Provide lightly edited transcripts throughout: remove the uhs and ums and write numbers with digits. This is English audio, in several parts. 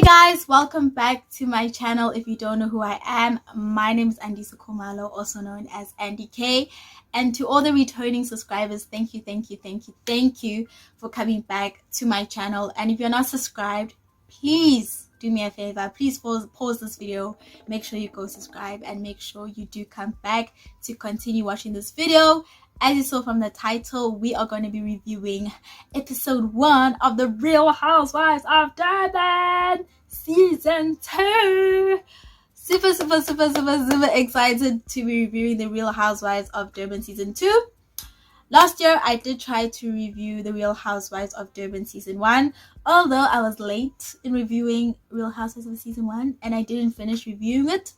Guys, welcome back to my channel. If you don't know who I am, my name is andiswasanelisiwekhumalo, also known as Andy K. And to all the returning subscribers, thank you for coming back to my channel. And if you're not subscribed, please do me a favor, please pause this video, make sure you go subscribe, and make sure you do come back to continue watching this video. As you saw from the title, we are going to be reviewing episode 1 of the Real Housewives of Durban season 2. Super excited to be reviewing the Real Housewives of Durban season 2. Last year, I did try to review the Real Housewives of Durban season 1, although I was late in reviewing Real Housewives of season 1 and I didn't finish reviewing it.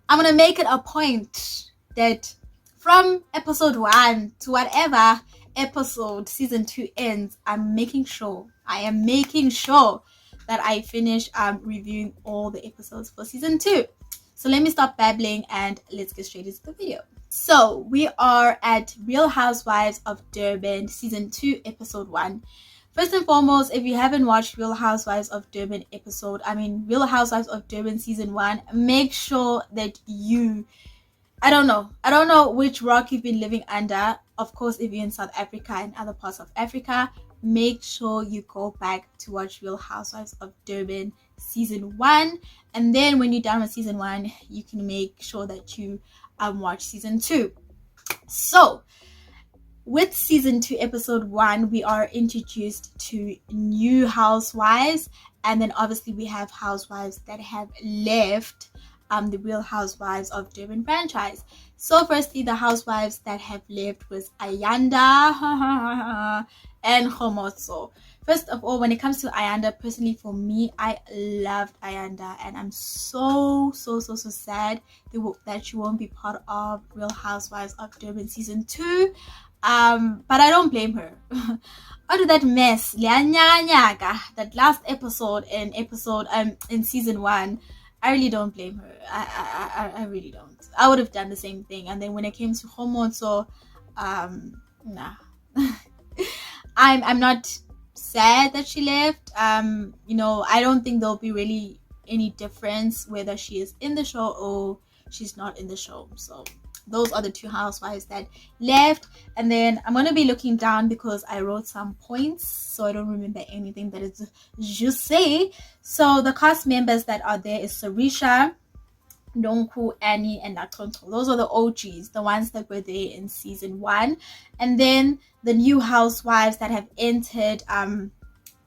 I'm going to make it a point that from episode 1 to whatever episode season 2 ends, I am making sure that I finish reviewing all the episodes for season 2. So let me stop babbling and let's get straight into the video. So we are at Real Housewives of Durban season 2 episode 1. First and foremost, if you haven't watched Real Housewives of Durban Real Housewives of Durban season 1, make sure that you I don't know which rock you've been living under. Of course, if you're in South Africa and other parts of Africa, make sure you go back to watch Real Housewives of Durban season 1. And then when you're done with season 1, you can make sure that you watch season 2. So, with season 2 episode 1, we are introduced to new housewives. And then obviously we have housewives that have left the Real Housewives of Durban franchise. So firstly, the housewives that have left was Ayanda and Khomotso. First of all, when it comes to Ayanda, personally for me, I loved Ayanda and I'm so sad that she won't be part of Real Housewives of Durban season 2. But I don't blame her. Out of that mess, that last episode in season 1, I really don't blame her. I really don't. I would have done the same thing. And then when it came to Khomotso, nah. I'm not sad that she left. I don't think there'll be really any difference whether she is in the show or she's not in the show. So those are the 2 housewives that left. And then I'm going to be looking down because I wrote some points, so I don't remember anything that is just say. So the cast members that are there is Sarisha, Nonku, Annie, and Nakonto. Those are the OGs, the ones that were there in season 1. And then the new housewives that have entered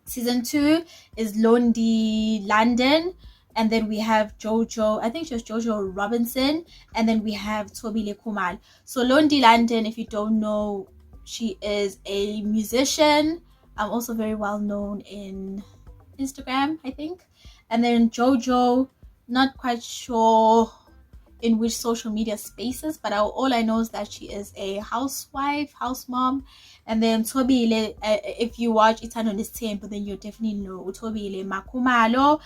season 2 is Londi London. And then we have Jojo, I think she was Jojo Robinson. And then we have Tobile Kumal. So Londi London, if you don't know, she is a musician. Also very well known in Instagram, I think. And then Jojo, not quite sure in which social media spaces, but all I know is that she is a housewife, house mom. And then Tobile, if you watch Itano Temple, then you definitely know Tobile Makumalo,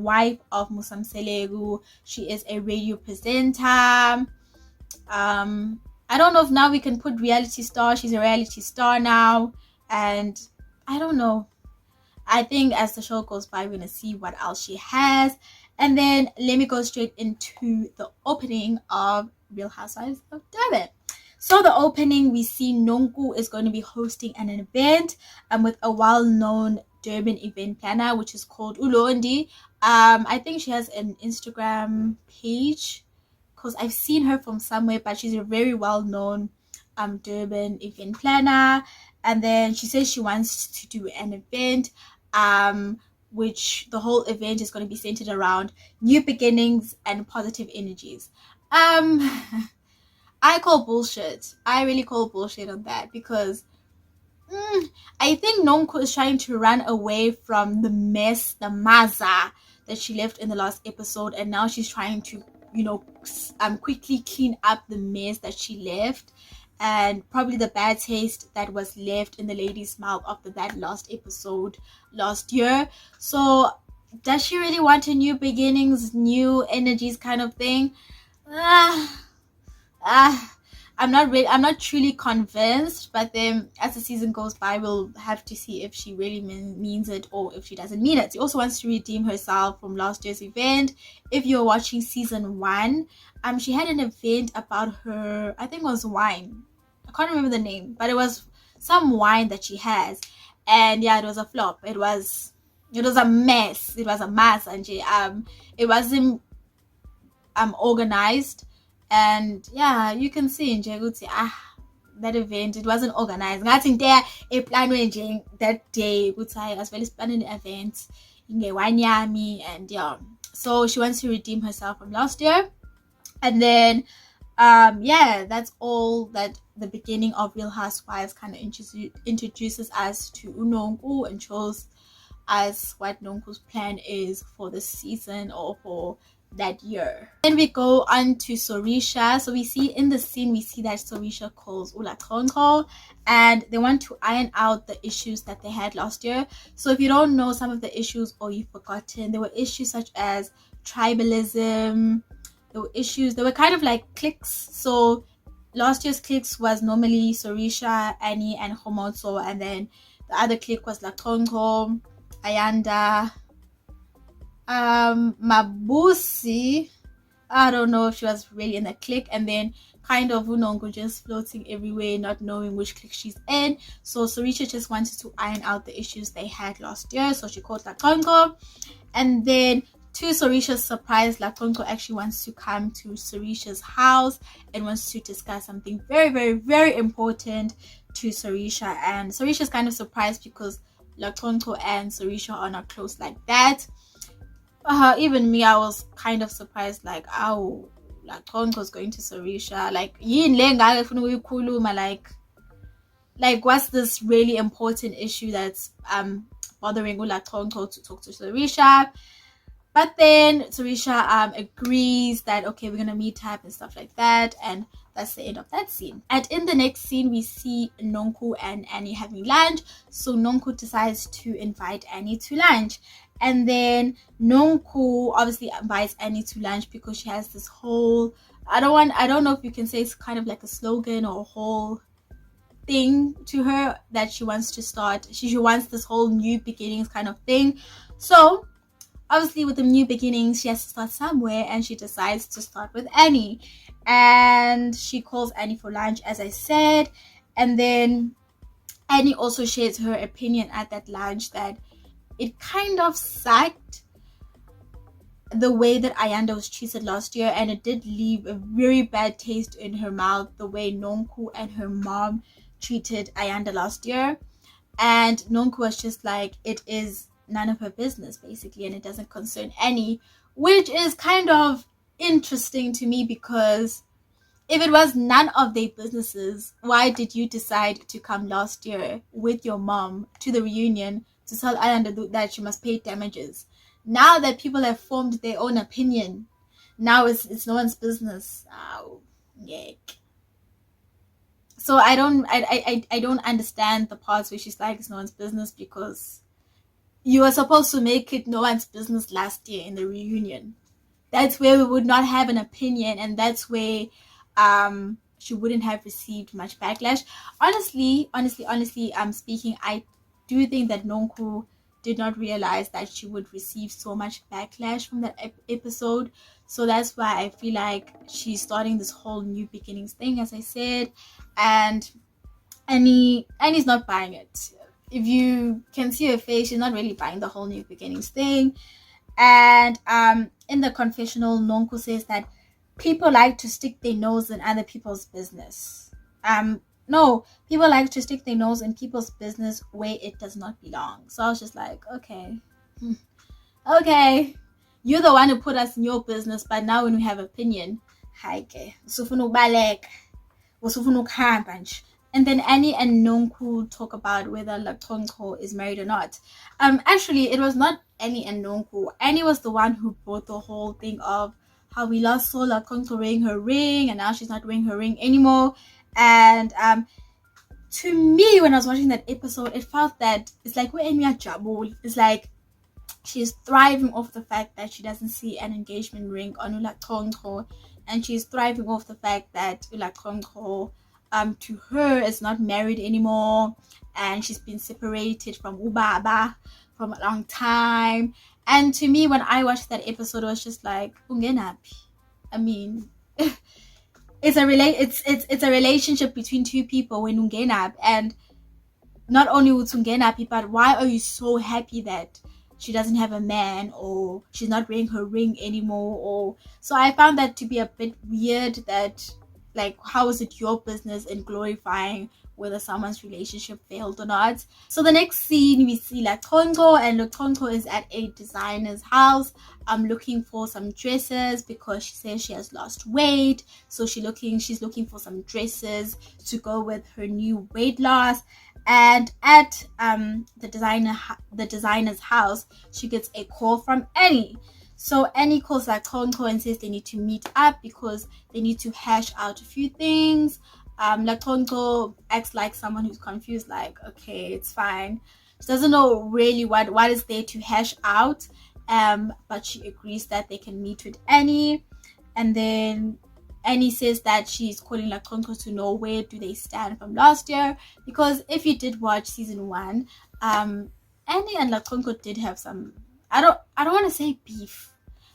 wife of Musam Selegu. She is a radio presenter. I don't know if now we can put reality star. She's a reality star now. And I don't know. I think as the show goes by, we're going to see what else she has. And then let me go straight into the opening of Real Housewives of Durban. So the opening, we see Nonku is going to be hosting an event with a well-known Durban event planner, which is called Ulondi. I think she has an Instagram page because I've seen her from somewhere, but she's a very well-known Durban event planner. And then she says she wants to do an event which the whole event is going to be centered around new beginnings and positive energies. I call bullshit. I really call bullshit on that because I think Nonko is trying to run away from the mess, the maza that she left in the last episode, and now she's trying to, quickly clean up the mess that she left and probably the bad taste that was left in the lady's mouth after that last episode last year. So does she really want a new beginnings, new energies kind of thing? I'm not truly convinced, but then as the season goes by, we'll have to see if she really means it or if she doesn't mean it. She also wants to redeem herself from last year's event. If you're watching season 1, she had an event about her, I think it was wine. I can't remember the name, but it was some wine that she has. And yeah, it was a flop. It was a mess. It was a mess, and it wasn't organized. And yeah, you can see in Jeguti, that event, it wasn't organized. Nothing there, a plan that day, as well as planning the event in Wanyami, and yeah. So she wants to redeem herself from last year. And then yeah, that's all that the beginning of Real Housewives kind of introduces us to Unonku and shows us what Nonku's plan is for this season or for that year. Then we go on to Sorisha. So we see in the scene, we see that Sorisha calls Ulatonko and they want to iron out the issues that they had last year. So if you don't know some of the issues or you've forgotten, there were issues such as tribalism. There were kind of like cliques. So last year's cliques was normally Sorisha, Annie, and Homotso, and then the other clique was Latonko, Ayanda, Mabusi. I don't know if she was really in the clique, and then kind of Unongo just floating everywhere, not knowing which clique she's in. So Sorisha just wanted to iron out the issues they had last year, so she called Latonko. And then to Sorisha's surprise, Latonko actually wants to come to Sorisha's house and wants to discuss something very, very, very important to Sorisha. And Sorisha's kind of surprised because Latonko and Sorisha are not close like that. Even me, I was kind of surprised, like, oh, Latonko's going to Sorisha. Like what's this really important issue that's bothering Latonko to talk to Sorisha? But then Sorisha agrees that, okay, we're going to meet up and stuff like that. And that's the end of that scene. And in the next scene, we see Nonku and Annie having lunch. So Nonku decides to invite Annie to lunch. And then Nonku obviously invites Annie to lunch because she has this whole, I don't know if you can say it's kind of like a slogan or a whole thing to her that she wants to start. She wants this whole new beginnings kind of thing. So obviously, with the new beginnings, she has to start somewhere, and she decides to start with Annie. And she calls Annie for lunch, as I said. And then Annie also shares her opinion at that lunch that it kind of sucked the way that Ayanda was treated last year, and it did leave a very bad taste in her mouth, the way Nonku and her mom treated Ayanda last year. And Nonku was just like, it is none of her business, basically, and it doesn't concern Annie, which is kind of interesting to me, because if it was none of their businesses, why did you decide to come last year with your mom to the reunion to tell Ayanda that she must pay damages? Now that people have formed their own opinion, now it's no one's business. Oh, yeah. So I don't understand the parts where she's like, it's no one's business, because you were supposed to make it no one's business last year in the reunion. That's where we would not have an opinion, and that's where she wouldn't have received much backlash. Honestly, speaking, I do think that Nonku did not realize that she would receive so much backlash from that episode. So that's why I feel like she's starting this whole new beginnings thing, as I said, and Annie's not buying it. If you can see her face, she's not really buying the whole new beginnings thing. And in the confessional, Nonku says that people like to stick their nose in other people's business. No, people like to stick their nose in people's business where it does not belong. So I was just like, okay, you're the one who put us in your business, but now when we have opinion, and then Annie and Nonku talk about whether Latonko is married or not. Actually, it was not Annie and Nonku. Annie was the one who brought the whole thing of how we last saw Latonko wearing her ring, and now she's not wearing her ring anymore. And to me, when I was watching that episode, it felt that it's like we're Enya Jabul. It's like she's thriving off the fact that she doesn't see an engagement ring on Latonko. and she's thriving off the fact that Ulakonko to her is not married anymore, and she's been separated from Ubaba from a long time. And to me, when I watched that episode, it was just like, ungenapi. I mean, it's a relationship between two people when ungenap, and not only with ungenapi, but why are you so happy that she doesn't have a man, or she's not wearing her ring anymore? Or so I found that to be a bit weird, that like, how is it your business in glorifying whether someone's relationship failed or not? So the next scene, we see Latonko, and Latonko is at a designer's house looking for some dresses because she says she has lost weight. So she's looking for some dresses to go with her new weight loss. And at the designer's house, she gets a call from Annie. So Annie calls Latonko and says they need to meet up because they need to hash out a few things. Latonko acts like someone who's confused, like, okay, it's fine. She doesn't know really what is there to hash out, but she agrees that they can meet with Annie. And then Annie says that she's calling Latonko to know where do they stand from last year, because if you did watch season 1, Annie and Latonko did have some, I don't want to say beef,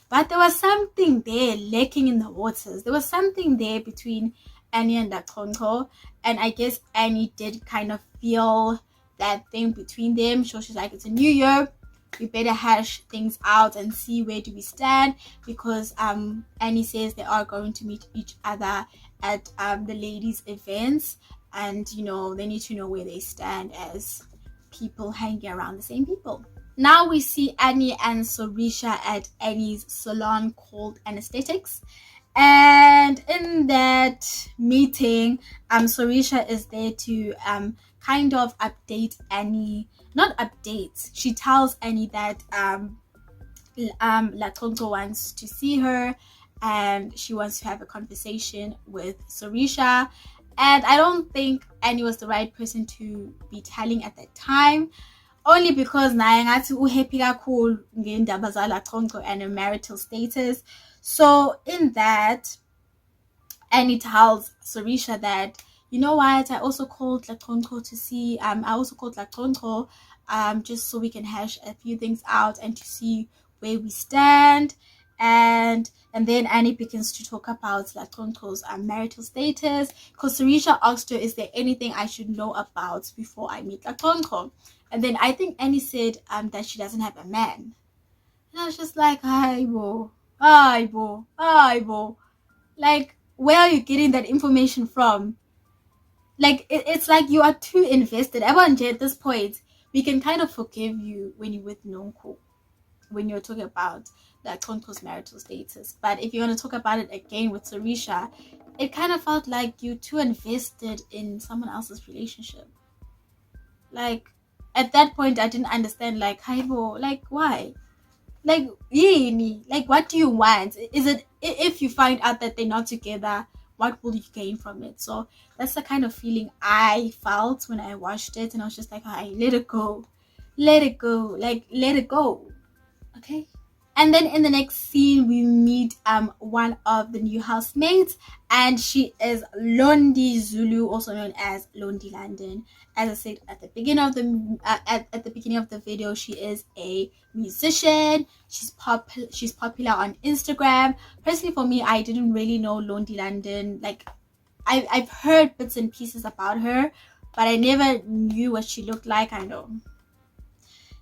but there was something there lacking in the waters. There was something there between Annie and Latonko, and I guess Annie did kind of feel that thing between them. So she's like, it's a new year, we better hash things out and see where do we stand, because Annie says they are going to meet each other at the ladies' events, and they need to know where they stand as people hanging around the same people. Now we see Annie and Sorisha at Annie's salon called Anesthetics. And in that meeting, Sorisha is there to kind of update Annie. Not update. She tells Annie that Latonko wants to see her, and she wants to have a conversation with Sorisha. And I don't think Annie was the right person to be telling at that time, only because naye ngathi uhappy kakhulu ngendaba zaLatonko and her marital status. So in that, Annie tells Sorisha that, you know what, I also called Latonko to see, just so we can hash a few things out and to see where we stand. And then Annie begins to talk about Latonko's marital status, because Sorisha asked her, is there anything I should know about before I meet Latonko? And then I think Annie said that she doesn't have a man. And I was just like, Aibo. Like, where are you getting that information from? Like, it's like you are too invested. Everyone, at this point, we can kind of forgive you when you're with Nonko, when you're talking about Latonko's marital status. But if you want to talk about it again with Sorisha, it kind of felt like you're too invested in someone else's relationship. Like, at that point, I didn't understand, like, Haibo, like, why? Like, like, what do you want? Is it, if you find out that they're not together, what will you gain from it? So that's the kind of feeling I felt when I watched it, and I was just like, hey, let it go, like, let it go, okay? And then in the next scene, we meet one of the new housemates, and she is Londi Zulu, also known as Londi London. As I said at the beginning of the at the beginning of the video, she is a musician. She's popular on Instagram. Personally, for me, I didn't really know Londi London. Like, I've heard bits and pieces about her, but I never knew what she looked like. I know.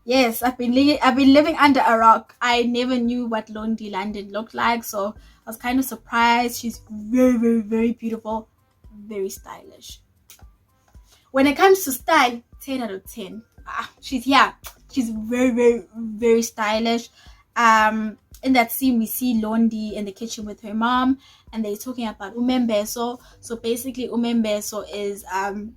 Yes, I've been living under a rock. I never knew what Londi London looked like, so I was kind of surprised. She's very, very, very beautiful, very stylish. When it comes to style, 10 out of 10. She's very, very, very stylish. In that scene, we see Londi in the kitchen with her mom, and they're talking about umembeso. So basically, umembeso is can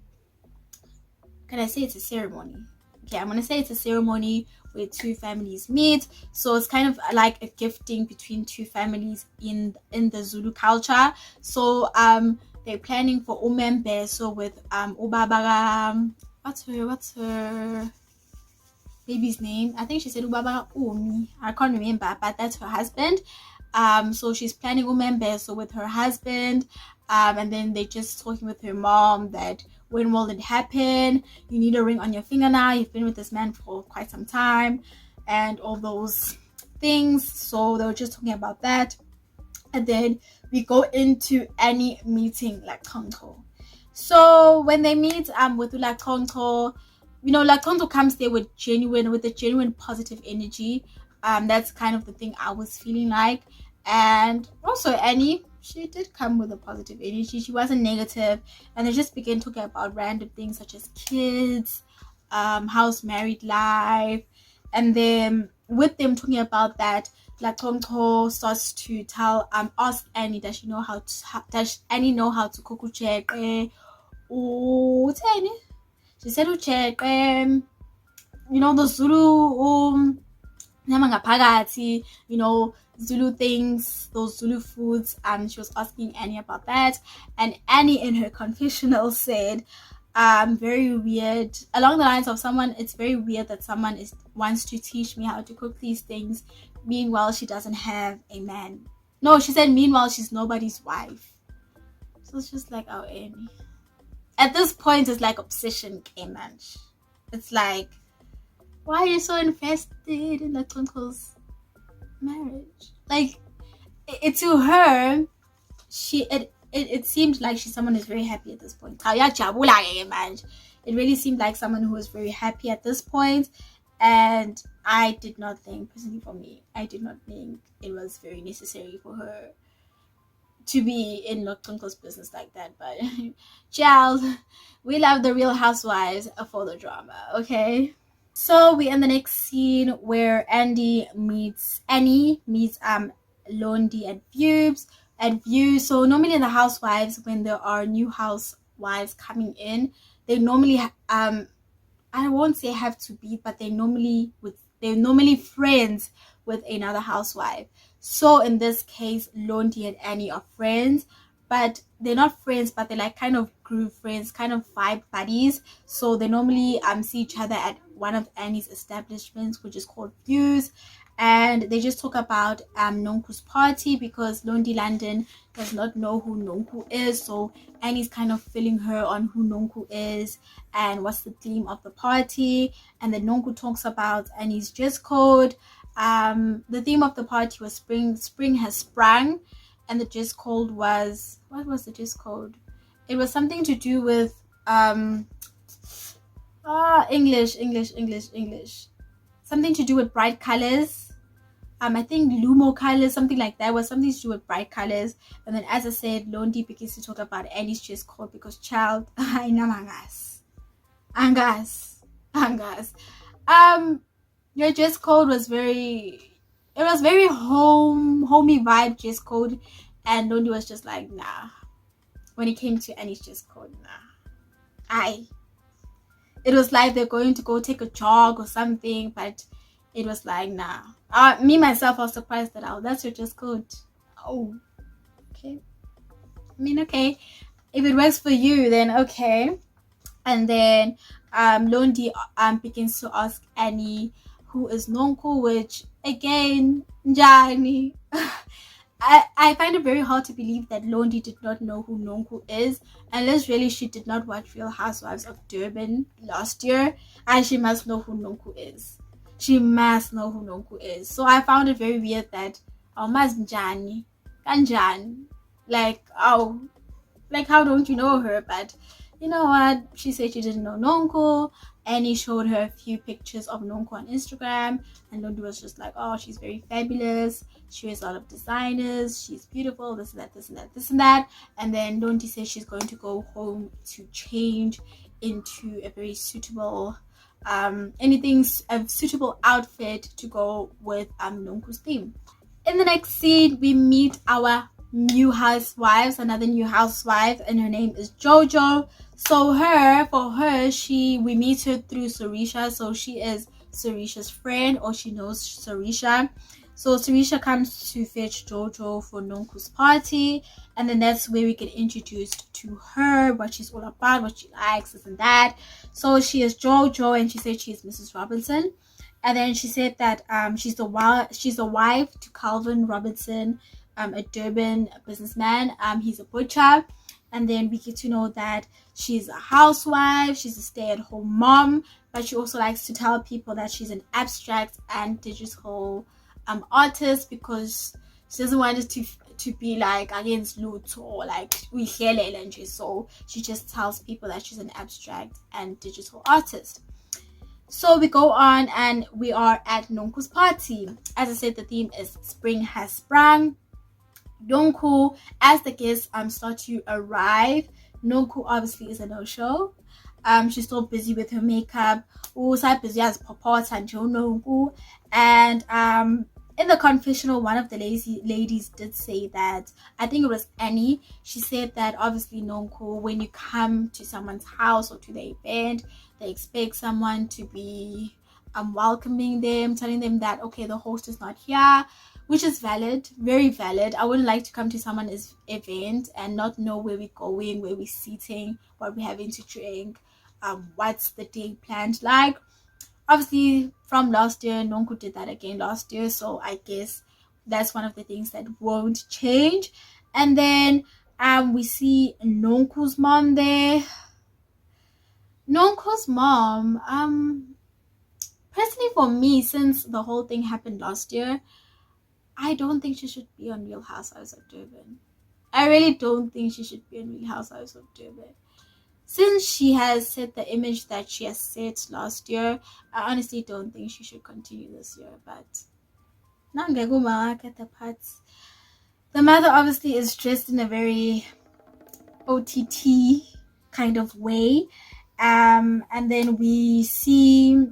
I say it's a ceremony? Okay, I'm gonna say it's a ceremony where two families meet. So it's kind of like a gifting between two families in the Zulu culture. So they're planning for umembeso with ubaba. What's her baby's name? I think she said ubaba Umi. I can't remember, but that's her husband. So she's planning umembeso with her husband, and then they're just talking with her mom that when will it happen? You need a ring on your finger now. You've been with this man for quite some time, and all those things. So they were just talking about that, and then we go into Annie meeting Lakonto. So when they meet with Lakonto, Lakonto comes there with a genuine positive energy. That's kind of the thing I was feeling like. And also Annie, she did come with a positive energy. She wasn't negative, and they just began talking about random things such as kids, house, married life, and then with them talking about that, Lakonto starts to ask Annie, does Annie know how to cook ucheqe? She said ucheqe, the Zulu Zulu things, those Zulu foods. She was asking Annie about that, and Annie in her confessional said, very weird, along the lines of it's very weird that someone wants to teach me how to cook these things, meanwhile she doesn't have a man. No, she said meanwhile she's nobody's wife. So it's just like, oh, Annie, at this point it's like obsession came, man. It's like, why are you so invested in Lakonto's marriage? Like, to her, it seemed like she's someone who's very happy at this point. It really seemed like someone who was very happy at this point, and I did not think, personally for me, I did not think it was very necessary for her to be in Lakonto's business like that. But child, we love the Real Housewives for the drama, okay? So we're in the next scene where Annie meets Londi at View. So normally in the Housewives, when there are new housewives coming in, they normally I won't say have to be, but they're normally friends with another housewife. So in this case, Londi and Annie are friends, but they're not friends, but they're like kind of groove friends, kind of vibe buddies. So they normally see each other at one of Annie's establishments, which is called Views, and they just talk about Nonku's party, because Londi London does not know who Nonku is. So Annie's kind of filling her on who Nonku is and what's the theme of the party. And then Nonku talks about Annie's dress code. The theme of the party was spring has sprung, and the dress code was, what was the dress code? It was something to do with English. Something to do with bright colors. I think Lumo colors, something like that. It was something to do with bright colors. And then, as I said, Londi begins to talk about Annie's dress code, because child, I know Angas. Your dress code was very homey vibe dress code, and Londi was just like, nah. When it came to Annie's dress code, nah. It was like they're going to go take a jog or something, but it was like, nah. Me myself, I was surprised that, that's your dress code. Oh, okay. I mean, okay, if it works for you, then okay. And then Londi begins to ask Annie who is Nonku, which again, Njani. I find it very hard to believe that Londi did not know who Nonku is, unless really she did not watch Real Housewives of Durban last year, and she must know who Nonku is. So I found it very weird that Njani, Kanjan, like, how don't you know her? But you know what? She said she didn't know Nonku. Annie showed her a few pictures of Nonku on Instagram, and Londi was just like, oh, she's very fabulous. She wears a lot of designers. She's beautiful. This and that. And then Londi says she's going to go home to change into a very suitable, a suitable outfit to go with Nonku's theme. In the next scene, we meet our new housewives, another new housewife, and her name is Jojo. So we meet her through Sarisha. So she is Sarisha's friend, or she knows Sarisha. So Sarisha comes to fetch Jojo for Nonku's party, and then that's where we get introduced to her, what she's all about, what she likes, this and that. So she is Jojo, and she said she is Mrs. Robinson. And then she said that she's the wife to Calvin Robertson, a Durban businessman. He's a butcher. And then we get to know that she's a housewife, she's a stay-at-home mom, but she also likes to tell people that she's an abstract and digital artist, because she doesn't want it to be like against loot or like we hear and so she just tells people that she's an abstract and digital artist. So we go on and we are at Nonku's party. As I said, the theme is spring has sprung. Nonku, as the guests start to arrive, Nonku obviously is a no-show. She's still busy with her makeup. Busy as Papa and Nonku. And in the confessional, one of the ladies did say that, I think it was Annie, she said that obviously Nonku, when you come to someone's house or to the event, they expect someone to be welcoming them, telling them that, okay, the host is not here, which is valid, very valid. I wouldn't like to come to someone's event and not know where we're going, where we're sitting, what we're having to drink, what's the day planned like. Obviously, from last year, Nonku did that again last year, so I guess that's one of the things that won't change. And then we see Nonku's mom there. Nonku's mom, personally for me, since the whole thing happened last year, I don't think she should be on Real Housewives of Durban. I really don't think she should be on Real Housewives of Durban. Since she has set the image that she has set last year, I honestly don't think she should continue this year. But the parts. The mother obviously is dressed in a very OTT kind of way. And then we see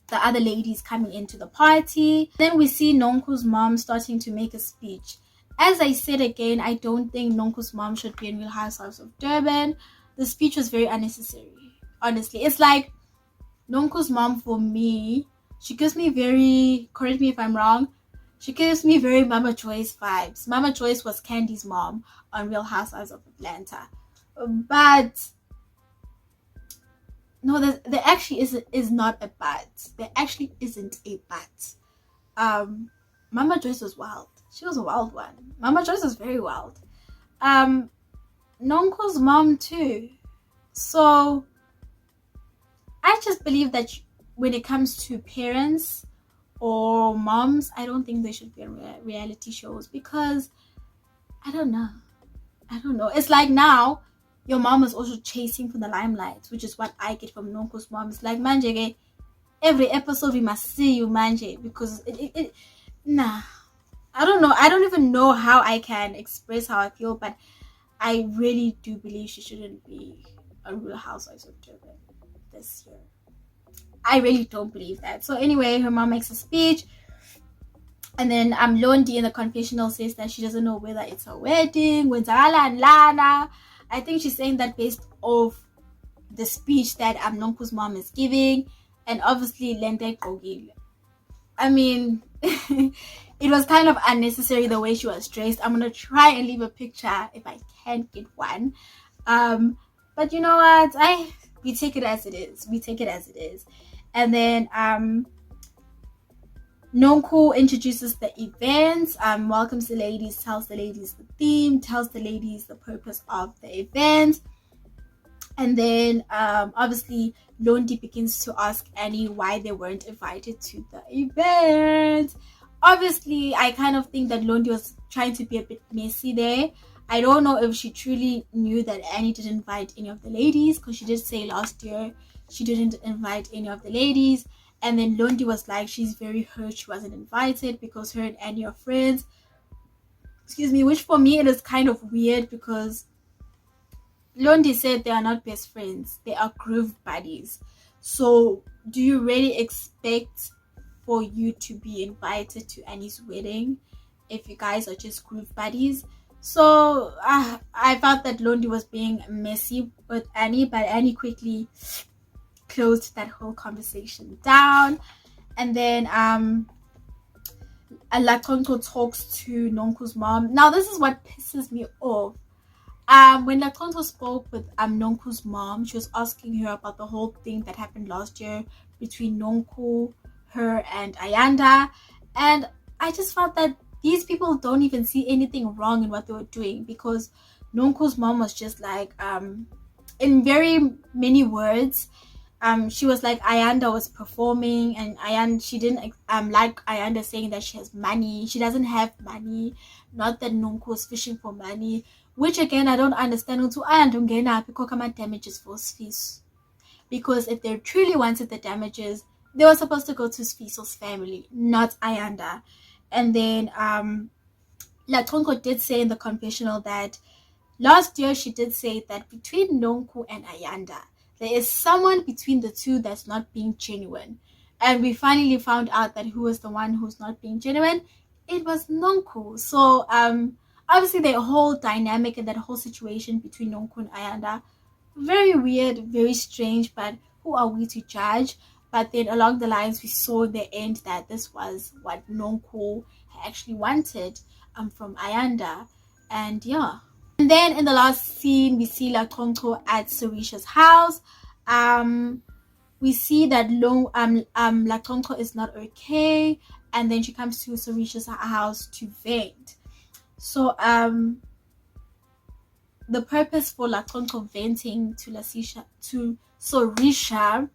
the other ladies coming into the party. Then we see Nonku's mom starting to make a speech. As I said again, I don't think Nonku's mom should be in Real Housewives of Durban. The speech was very unnecessary, honestly. It's like Nonku's mom, for me, she gives me very, correct me if I'm wrong, she gives me very Mama Joyce vibes. Mama Joyce was Candy's mom on Real Housewives of Atlanta. But no, there actually is not a but. There actually isn't a but. Mama Joyce was wild. She was a wild one. Mama Joyce was very wild. Nonku's mom too. So I just believe that when it comes to parents or moms, I don't think they should be on reality shows, because I don't know. It's like now your mom is also chasing for the limelight, which is what I get from Nonku's mom. It's like, manje, every episode we must see you, manje, because nah. I don't know. I don't even know how I can express how I feel, but I really do believe she shouldn't be on Real Housewives of Durban this year. I really don't believe that. So anyway, her mom makes a speech, and then Londi in the confessional says that she doesn't know whether it's her wedding, Wenzala and Lana. I think she's saying that based off the speech that Nonku's mom is giving, and obviously Lente Kogile. I mean, it was kind of unnecessary the way she was dressed. I'm gonna try and leave a picture if I can get one. But you know what? We take it as it is. And then Nonku introduces the event, welcomes the ladies, tells the ladies the theme, tells the ladies the purpose of the event. And then obviously Londi begins to ask Annie why they weren't invited to the event. Obviously, I kind of think that Londi was trying to be a bit messy there. I don't know if she truly knew that Annie didn't invite any of the ladies, because she did say last year she didn't invite any of the ladies. And then Londi was like, she's very hurt she wasn't invited because her and Annie are friends. Excuse me, which for me it is kind of weird, because Londi said they are not best friends. They are groove buddies. So do you really expect for you to be invited to Annie's wedding if you guys are just groove buddies? So I felt that Londi was being messy with Annie, but Annie quickly closed that whole conversation down. And then Lakonto talks to Nonku's mom. Now this is what pisses me off. When Lakonto spoke with Nonku's mom, she was asking her about the whole thing that happened last year between Nonku, her and Ayanda. And I just felt that these people don't even see anything wrong in what they were doing, because Nonku's mom was just like, in very many words, she was like, Ayanda was performing, and she didn't like Ayanda saying that she has money. She doesn't have money. Not that Nonku was fishing for money, which again I don't understand. Ayanda damages for Sfiso, because if they truly wanted the damages, they were supposed to go to Sfiso's family, not Ayanda. And then Latonko did say in the confessional that last year she did say that between Nonku and Ayanda, there is someone between the two that's not being genuine. And we finally found out that who was the one who's not being genuine. It was Nonku. So obviously the whole dynamic and that whole situation between Nonku and Ayanda, very weird, very strange, but who are we to judge? But then along the lines, we saw in the end that this was what Nonku actually wanted from Ayanda. And yeah. And then in the last scene, we see Latonko at Sarisha's house. We see that Latonko is not okay, and then she comes to Sarisha's house to vent. So the purpose for Latonko venting to Sarisha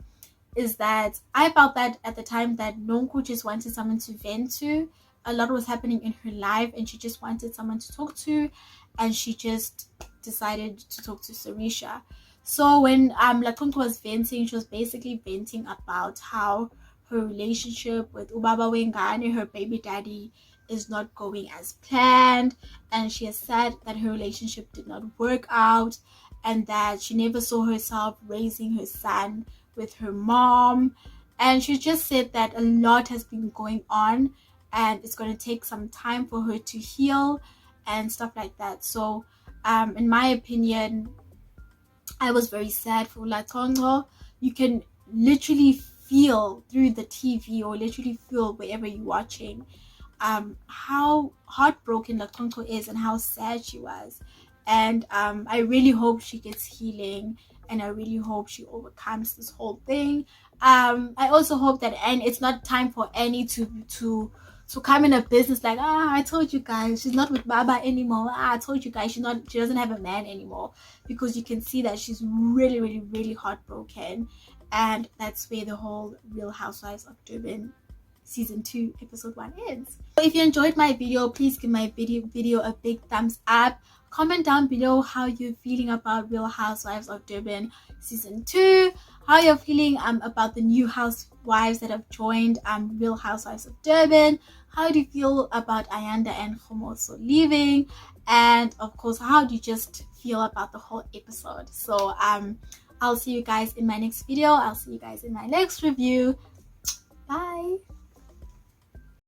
is that I felt that at the time that Nonku just wanted someone to vent to. A lot was happening in her life, and she just wanted someone to talk to, and she just decided to talk to Sarisha. So when Latonko was venting, she was basically venting about how her relationship with Ubaba Wengane, her baby daddy, is not going as planned, and she has said that her relationship did not work out, and that she never saw herself raising her son with her mom. And she just said that a lot has been going on, and it's going to take some time for her to heal and stuff like that. So in my opinion, I was very sad for Latongo. You can literally feel through the TV, or literally feel wherever you're watching, how heartbroken Latongo is and how sad she was. And I really hope she gets healing, and I really hope she overcomes this whole thing. I also hope that, and it's not time for Annie to come in a business like, I told you guys she's not with Baba anymore. I told you guys she doesn't have a man anymore, because you can see that she's really, really, really heartbroken. And that's where the whole Real Housewives of Durban season 2 episode 1 ends. So if you enjoyed my video, please give my video a big thumbs up. Comment down below how you're feeling about Real Housewives of Durban season 2, how you're feeling about the new housewives that have joined Real Housewives of Durban. How do you feel about Ayanda and Khomoso leaving? And of course, how do you just feel about the whole episode? So I'll see you guys in my next video. I'll see you guys in my next review. Bye.